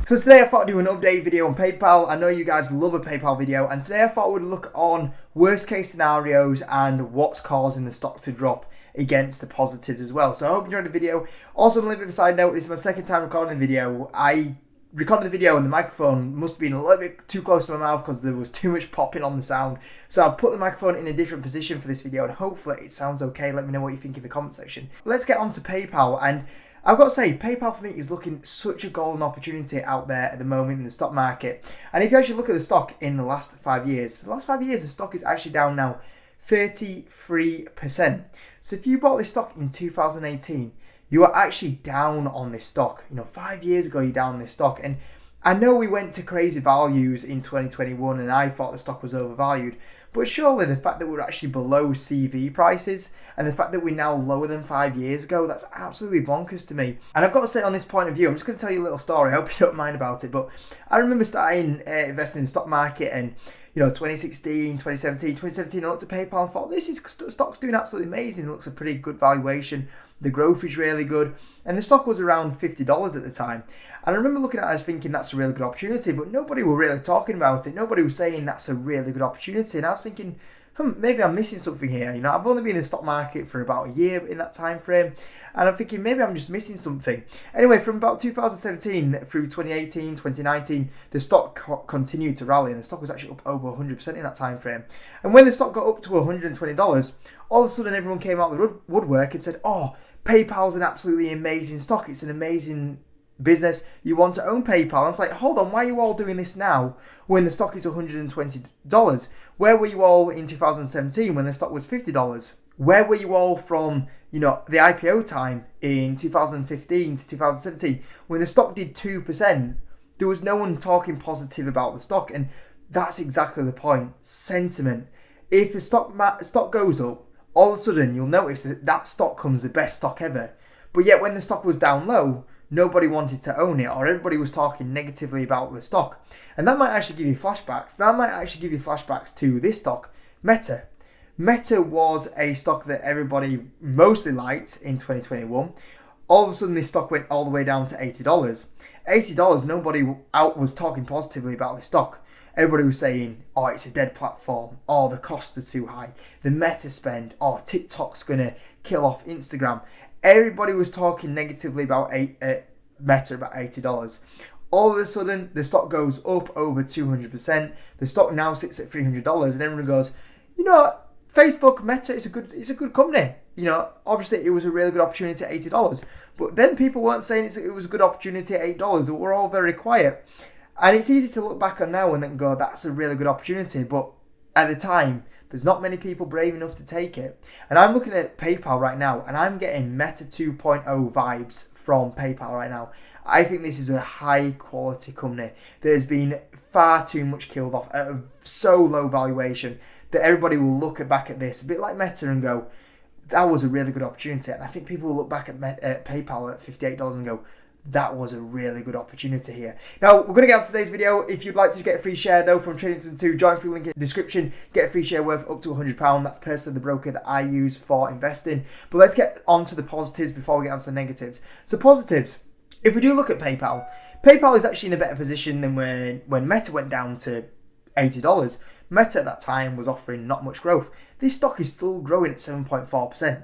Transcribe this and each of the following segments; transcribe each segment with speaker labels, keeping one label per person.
Speaker 1: So today I thought I'd do an update video on PayPal. I know you guys love a PayPal video, and today I thought we'd look on worst case scenarios and what's causing the stock to drop against the positives as well. So I hope you enjoyed the video. Also, a little bit of a side note, this is my second time recording the video. I recorded the video and the microphone must have been a little bit too close to my mouth because there was too much popping on the sound. So I'll put the microphone in a different position for this video and hopefully it sounds okay. Let me know what you think in the comment section. Let's get on to PayPal, and I've got to say, PayPal for me is looking such a golden opportunity out there at the moment in the stock market. And if you actually look at the stock in the last 5 years, for the last 5 years the stock is actually down now 33%. So if you bought this stock in 2018, you are actually down on this stock. 5 years ago you're down on this stock. And I know we went to crazy values in 2021 and I thought the stock was overvalued. But surely the fact that we're actually below CV prices and the fact that we're now lower than 5 years ago, that's absolutely bonkers to me. And I've got to say, on this point of view, I'm just going to tell you a little story. I hope you don't mind about it. But I remember starting investing in the stock market and 2016, 2017, I looked at PayPal and thought, this stock's doing absolutely amazing. It looks a pretty good valuation. The growth is really good. And the stock was around $50 at the time. And I remember looking at it as thinking that's a really good opportunity, but nobody were really talking about it. Nobody was saying that's a really good opportunity. And I was thinking, maybe I'm missing something here. I've only been in the stock market for about a year in that time frame. And I'm thinking maybe I'm just missing something. Anyway, from about 2017 through 2018, 2019, the stock continued to rally and the stock was actually up over 100% in that time frame. And when the stock got up to $120, all of a sudden everyone came out of the woodwork and said, oh, PayPal's an absolutely amazing stock. It's an amazing business. You want to own PayPal. And it's like, hold on, why are you all doing this now when the stock is $120? Where were you all in 2017 when the stock was $50? Where were you all from, the IPO time in 2015 to 2017 when the stock did 2%? There was no one talking positive about the stock, and that's exactly the point. Sentiment. If the stock goes up, all of a sudden you'll notice that stock comes the best stock ever. But yet when the stock was down low, nobody wanted to own it, or everybody was talking negatively about the stock. And that might actually give you flashbacks. That might actually give you flashbacks to this stock, Meta. Meta was a stock that everybody mostly liked in 2021. All of a sudden this stock went all the way down to $80. $80, nobody out was talking positively about this stock. Everybody was saying, oh, it's a dead platform. Oh, the costs are too high. The Meta spend. Oh, TikTok's going to kill off Instagram. Everybody was talking negatively about Meta, about $80. All of a sudden, the stock goes up over 200%. The stock now sits at $300, and everyone goes, Facebook, Meta is a good company. Obviously it was a really good opportunity at $80, but then people weren't saying it was a good opportunity at $8. We're all very quiet, and it's easy to look back on now and then go, that's a really good opportunity. But at the time, there's not many people brave enough to take it. And I'm looking at PayPal right now, and I'm getting Meta 2.0 vibes from PayPal right now. I think this is a high quality company that has been far too much killed off at a so low valuation that everybody will look back at this a bit like Meta and go, that was a really good opportunity. And I think people will look back at PayPal at $58 and go, that was a really good opportunity here. Now, we're going to get on to today's video. If you'd like to get a free share though from Tradington2, join through link in the description. Get a free share worth up to £100. That's personally the broker that I use for investing. But let's get on to the positives before we get on to the negatives. So positives, if we do look at PayPal, PayPal is actually in a better position than when Meta went down to $80. Meta at that time was offering not much growth. This stock is still growing at 7.4%.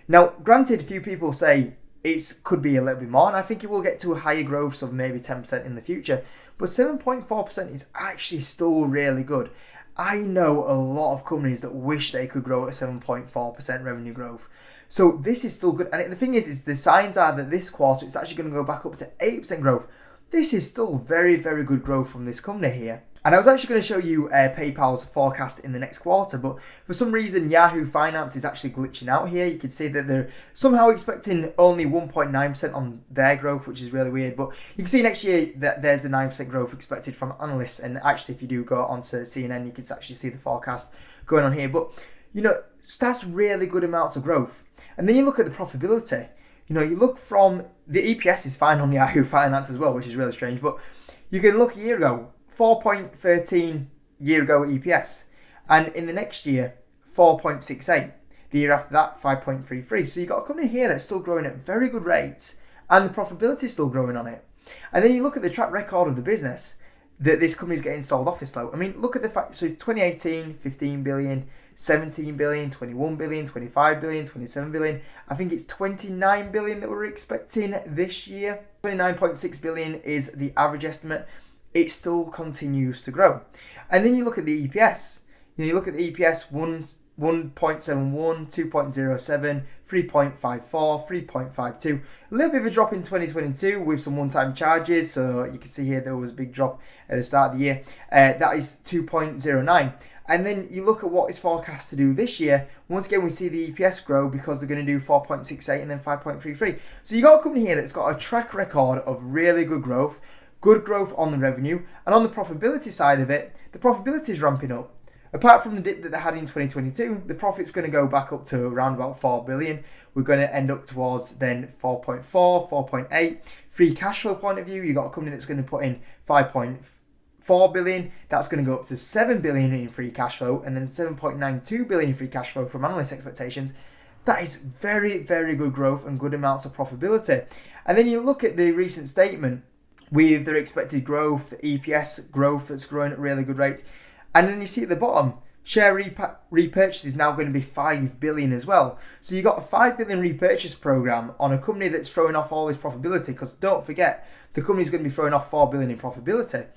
Speaker 1: Now, granted, a few people say it could be a little bit more, and I think it will get to a higher growth of maybe 10% in the future. But 7.4% is actually still really good. I know a lot of companies that wish they could grow at 7.4% revenue growth. So this is still good. And the thing is the signs are that this quarter it's actually going to go back up to 8% growth. This is still very, very good growth from this company here. And I was actually going to show you PayPal's forecast in the next quarter, but for some reason Yahoo Finance is actually glitching out here. You can see that they're somehow expecting only 1.9% on their growth, which is really weird. But you can see next year that there's the 9% growth expected from analysts. And actually, if you do go onto CNN, you can actually see the forecast going on here. But, that's really good amounts of growth. And then you look at the profitability. You look from the EPS is fine on Yahoo Finance as well, which is really strange. But you can look a year ago, 4.13 year ago EPS, and in the next year 4.68, the year after that 5.33. So you've got a company here that's still growing at very good rates and the profitability is still growing on it. And then you look at the track record of the business that this company's getting sold off this low. I mean, look at the fact, so 2018, 15 billion, 17 billion, 21 billion, 25 billion, 27 billion. I think it's 29 billion that we're expecting this year. 29.6 billion is the average estimate. It still continues to grow. And then you look at the EPS. You look at the EPS, 1.71, 2.07, 3.54, 3.52. A little bit of a drop in 2022 with some one-time charges. So you can see here there was a big drop at the start of the year. That is 2.09. And then you look at what is forecast to do this year. Once again, we see the EPS grow because they're going to do 4.68 and then 5.33. So you got a company here that's got a track record of really good growth on the revenue, and on the profitability side of it, the profitability is ramping up. Apart from the dip that they had in 2022, the profit's going to go back up to around about 4 billion. We're going to end up towards then 4.4, 4.8. Free cash flow point of view, you've got a company that's going to put in 5.4 billion. That's going to go up to 7 billion in free cash flow, and then 7.92 billion in free cash flow from analyst expectations. That is very, very good growth and good amounts of profitability. And then you look at the recent statement with their expected growth, the EPS growth that's growing at really good rates. And then you see at the bottom, share repurchase is now going to be 5 billion as well. So you got a 5 billion repurchase program on a company that's throwing off all this profitability, because don't forget, the company's going to be throwing off 4 billion in profitability.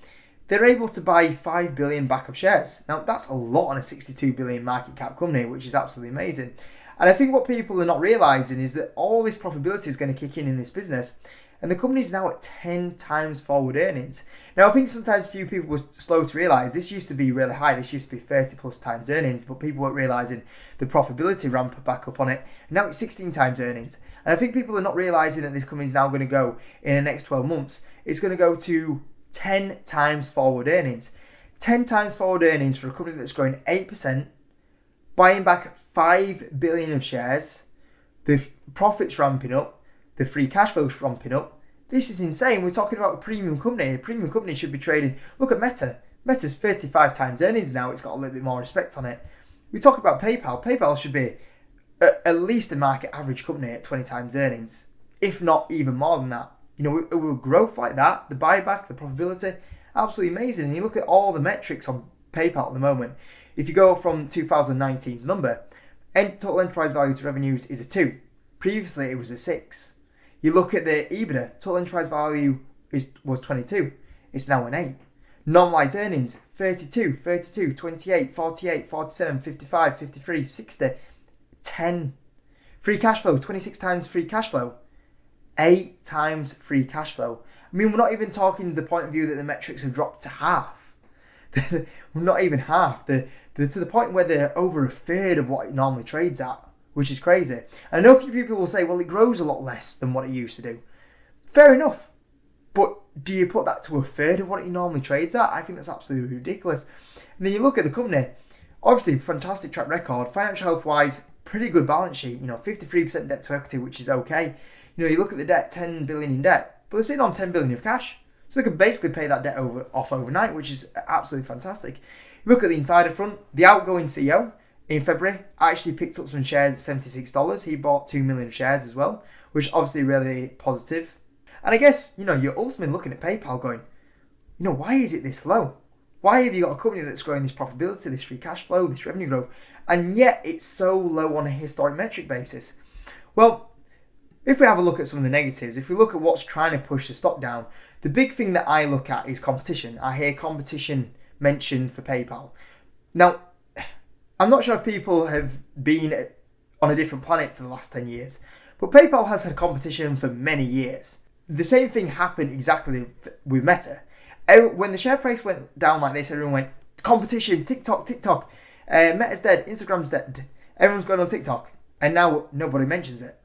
Speaker 1: They're able to buy 5 billion back of shares. Now that's a lot on a 62 billion market cap company, which is absolutely amazing. And I think what people are not realizing is that all this profitability is going to kick in this business. And the company's now at 10 times forward earnings. Now, I think sometimes few people were slow to realise this used to be really high. This used to be 30 plus times earnings, but people weren't realising the profitability ramp back up on it. And now it's 16 times earnings. And I think people are not realising that this company's now going to go, in the next 12 months, it's going to go to 10 times forward earnings. 10 times forward earnings for a company that's growing 8%, buying back 5 billion of shares, the profits ramping up, the free cash flow's ramping up. This is insane. We're talking about a premium company. A premium company should be trading. Look at Meta. Meta's 35 times earnings now. It's got a little bit more respect on it. We talk about PayPal. PayPal should be at least a market average company at 20 times earnings, if not even more than that. You know, with growth like that, the buyback, the profitability, absolutely amazing. And you look at all the metrics on PayPal at the moment. If you go from 2019's number, total enterprise value to revenues is a 2. Previously, it was a 6. You look at the EBITDA, total enterprise value was 22. It's now an 8. Normalized earnings, 32, 28, 48, 47, 55, 53, 60, 10. Free cash flow, 26 times free cash flow. 8 times free cash flow. I mean, we're not even talking the point of view that the metrics have dropped to half. We're not even half. They're to the point where they're over a third of what it normally trades at, which is crazy. And I know a few people will say, well, it grows a lot less than what it used to do. Fair enough. But do you put that to a third of what it normally trades at? I think that's absolutely ridiculous. And then you look at the company, obviously fantastic track record, financial health wise, pretty good balance sheet, 53% debt to equity, which is okay. You look at the debt, 10 billion in debt, but they're sitting on 10 billion of cash. So they could basically pay that debt off overnight, which is absolutely fantastic. You look at the insider front, the outgoing CEO in February actually picked up some shares at $76. He bought 2 million shares as well, which obviously really positive. And I guess, you're ultimately looking at PayPal going, why is it this low? Why have you got a company that's growing this profitability, this free cash flow, this revenue growth, and yet it's so low on a historic metric basis? Well, if we have a look at some of the negatives, if we look at what's trying to push the stock down, the big thing that I look at is competition. I hear competition mentioned for PayPal. Now, I'm not sure if people have been on a different planet for the last 10 years, but PayPal has had competition for many years. The same thing happened exactly with Meta. When the share price went down like this, everyone went, competition, TikTok. Meta's dead, Instagram's dead. Everyone's going on TikTok. And now nobody mentions it.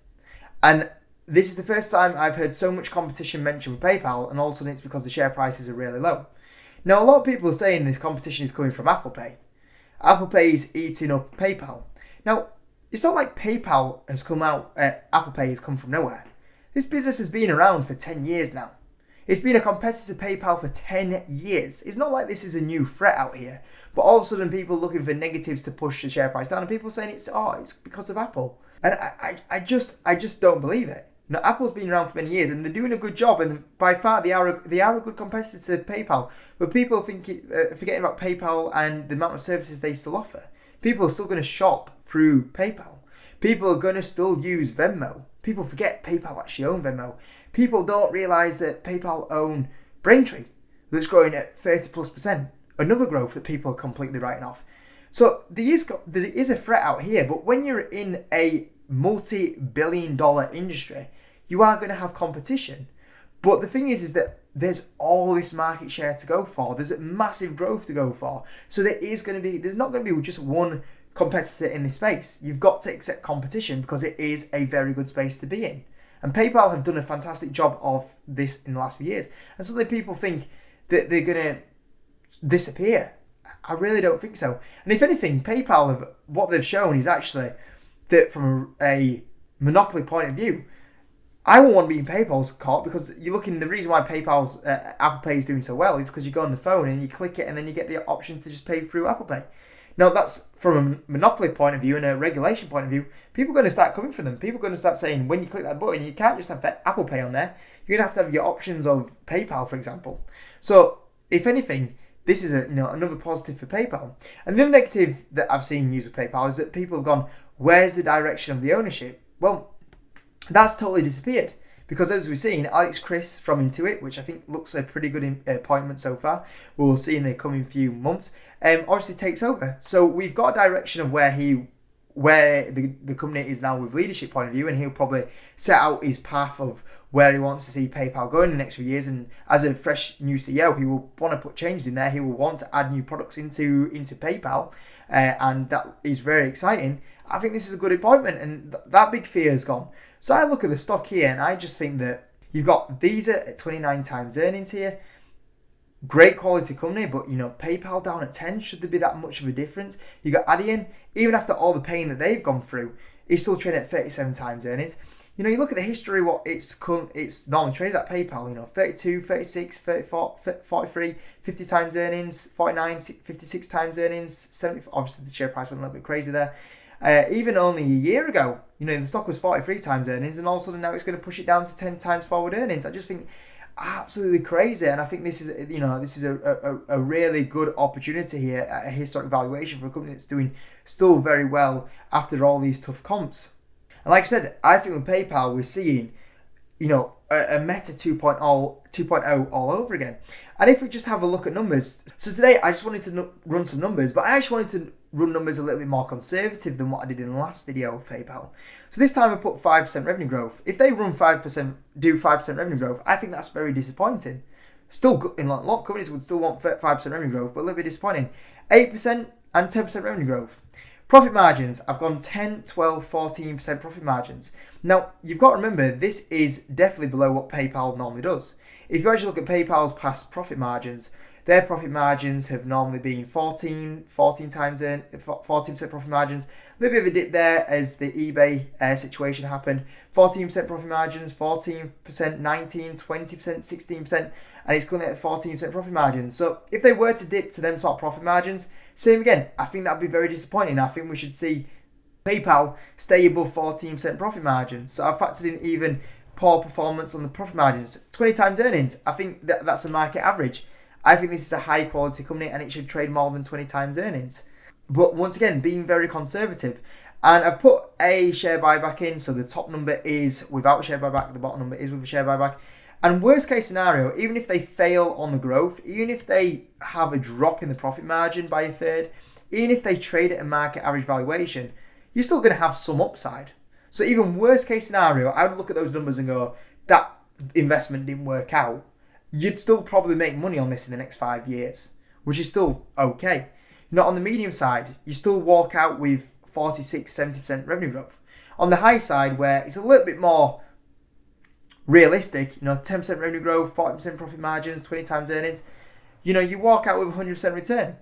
Speaker 1: And this is the first time I've heard so much competition mentioned with PayPal, and all of a sudden it's because the share prices are really low. Now, a lot of people are saying this competition is coming from Apple Pay. Apple Pay is eating up PayPal. Now, it's not like PayPal has come out, Apple Pay has come from nowhere. This business has been around for 10 years now. It's been a competitor to PayPal for 10 years. It's not like this is a new threat out here, but all of a sudden people looking for negatives to push the share price down, and people saying it's because of Apple. And I just don't believe it. Apple's been around for many years and they're doing a good job, and by far they are a good competitor to PayPal. But people forgetting about PayPal and the amount of services they still offer. People are still going to shop through PayPal. People are going to still use Venmo. People forget PayPal actually own Venmo. People don't realise that PayPal own Braintree, that's growing at 30+%. Another growth that people are completely writing off. So there is a threat out here, but when you're in a multi-billion-dollar industry, you are going to have competition. But the thing is that there's all this market share to go for. There's a massive growth to go for. So there's not going to be just one competitor in this space. You've got to accept competition because it is a very good space to be in. And PayPal have done a fantastic job of this in the last few years. And suddenly people think that they're going to disappear. I really don't think so. And if anything, PayPal, what they've shown is actually that from a monopoly point of view, I won't want to be in PayPal's court, because you're looking, the reason why PayPal's Apple Pay is doing so well is because you go on the phone and you click it and then you get the option to just pay through Apple Pay. Now that's from a monopoly point of view and a regulation point of view, people are going to start coming for them. People are going to start saying, when you click that button, you can't just have Apple Pay on there. You're going to have your options of PayPal, for example. So if anything, this is another positive for PayPal. And the other negative that I've seen used with PayPal is that people have gone, where's the direction of the ownership? Well, that's totally disappeared. Because as we've seen, Alex Chris from Intuit, which I think looks a pretty good appointment so far, we'll see in the coming few months, obviously takes over. So we've got a direction of where the company is now with leadership point of view, and he'll probably set out his path of where he wants to see PayPal go in the next few years. And as a fresh new CEO, he will want to put changes in there. He will want to add new products into PayPal, and that is very exciting. I think this is a good appointment, and that big fear is gone. So I look at the stock here, and I just think that you've got Visa at 29 times earnings here. Great quality company, but PayPal down at 10. Should there be that much of a difference? You got Adyen, even after all the pain that they've gone through, it's still trading at 37 times earnings. You look at the history, what it's normally traded at PayPal, 32, 36, 34, 43, 50 times earnings, 49, 56 times earnings, 70, obviously the share price went a little bit crazy there. Even only a year ago, the stock was 43 times earnings, and all of a sudden now it's going to push it down to 10 times forward earnings. I just think absolutely crazy, and I think this is a really good opportunity here at a historic valuation for a company that's doing still very well after all these tough comps. And like I said, I think with PayPal we're seeing a Meta 2.0 all over again. And if we just have a look at numbers, so today I just wanted to run some numbers, but I actually wanted to run numbers a little bit more conservative than what I did in the last video of PayPal. So this time I put 5% revenue growth. If they do 5% revenue growth, I think that's very disappointing. Still good, a lot of companies would still want 5% revenue growth, but a little bit disappointing. 8% and 10% revenue growth. Profit margins, I've gone 10, 12, 14% profit margins. Now, you've got to remember, this is definitely below what PayPal normally does. If you actually look at PayPal's past profit margins, their profit margins have normally been 14% profit margins. A little bit of a dip there as the eBay situation happened. 14% profit margins, 14%, 19%, 20%, 16%, and it's currently at 14% profit margins. So if they were to dip to them sort of profit margins, same again, I think that would be very disappointing. I think we should see PayPal stay above 14% profit margins. So I've factored in even poor performance on the profit margins. 20 times earnings, I think that's a market average. I think this is a high quality company and it should trade more than 20 times earnings. But once again, being very conservative. And I've put a share buyback in, so the top number is without a share buyback, the bottom number is with a share buyback. And worst case scenario, even if they fail on the growth, even if they have a drop in the profit margin by a third, even if they trade at a market average valuation, you're still going to have some upside. So even worst case scenario, I would look at those numbers and go, that investment didn't work out. You'd still probably make money on this in the next 5 years, which is still okay. On the medium side, you still walk out with 46, 70% revenue growth. On the high side, where it's a little bit more realistic, 10% revenue growth, 40% profit margins, 20 times earnings, you walk out with 100% return.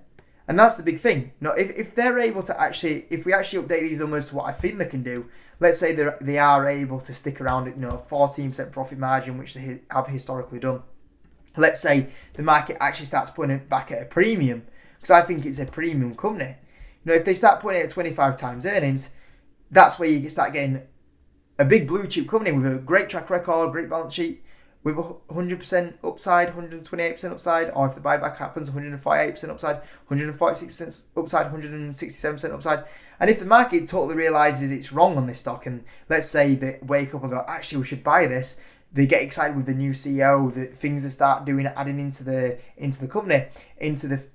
Speaker 1: And that's the big thing. If they're able to if we actually update these numbers to what I think they can do, let's say they are able to stick around at, 14% profit margin, which they have historically done. Let's say the market actually starts putting it back at a premium, because I think it's a premium company. If they start putting it at 25 times earnings, that's where you start getting a big blue chip company with a great track record, great balance sheet, with 100% upside, 128% upside, or if the buyback happens, 148% upside, 146% upside, 167% upside. And if the market totally realizes it's wrong on this stock, and let's say they wake up and go, actually, we should buy this, they get excited with the new CEO, the things they start doing, adding into the company, into the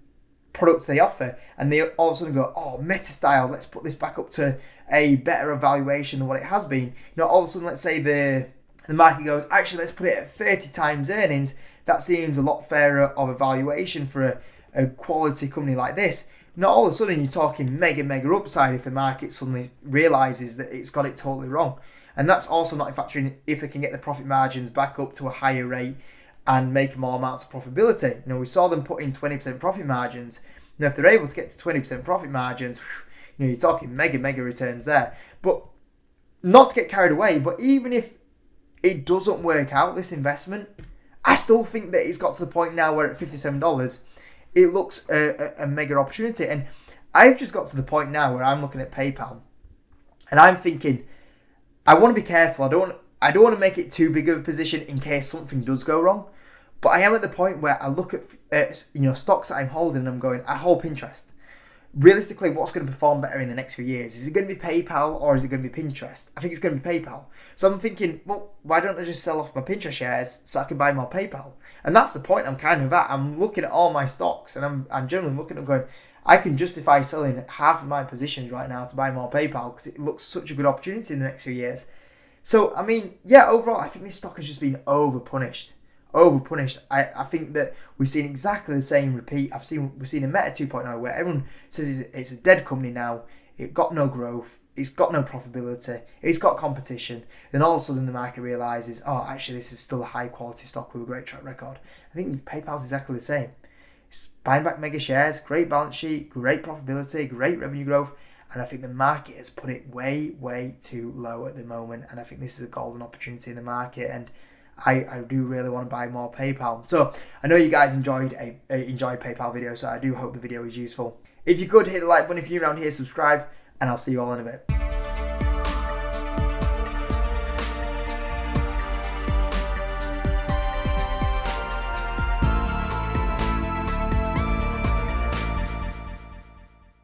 Speaker 1: products they offer, and they all of a sudden go, oh, meta style, let's put this back up to a better valuation than what it has been. You know, all of a sudden, let's say the market goes, actually, let's put it at 30 times earnings. That seems a lot fairer of a valuation for a quality company like this. Not all of a sudden you're talking mega upside if the market suddenly realizes that it's got it totally wrong. And that's also not factoring if they can get the profit margins back up to a higher rate and make more amounts of profitability. You know, we saw them put in 20% profit margins. Now, if they're able to get to 20% profit margins, you know, you're talking mega returns there. But not to get carried away, but even if it doesn't work out, this investment, I still think that it's got to the point now where at $57, it looks a mega opportunity. And I've just got to the point now where I'm looking at PayPal and I'm thinking, I want to be careful. I don't want to make it too big of a position in case something does go wrong. But I am at the point where I look at stocks that I'm holding and I'm going, I hold Pinterest. Realistically, what's going to perform better in the next few years? Is it going to be PayPal or is it going to be Pinterest? I think it's going to be PayPal. So I'm thinking, well, why don't I just sell off my Pinterest shares so I can buy more PayPal? And that's the point I'm kind of at. I'm looking at all my stocks and I'm generally looking at them going, I can justify selling half of my positions right now to buy more PayPal because it looks such a good opportunity in the next few years. So, I mean, yeah, overall, I think this stock has just been overpunished. I think that we've seen exactly the same repeat. We've seen a Meta 2.0 where everyone says it's a dead company now. It got no growth. It's got no profitability. It's got competition. Then all of a sudden the market realizes, oh, actually this is still a high quality stock with a great track record. I think PayPal's exactly the same. It's buying back mega shares, great balance sheet, great profitability, great revenue growth. And I think the market has put it way too low at the moment. And I think this is a golden opportunity in the market. And I do really want to buy more PayPal. So I know you guys enjoyed PayPal video, so I do hope the video was useful. If you could, hit the like button if you're around here, subscribe, and I'll see you all in a bit.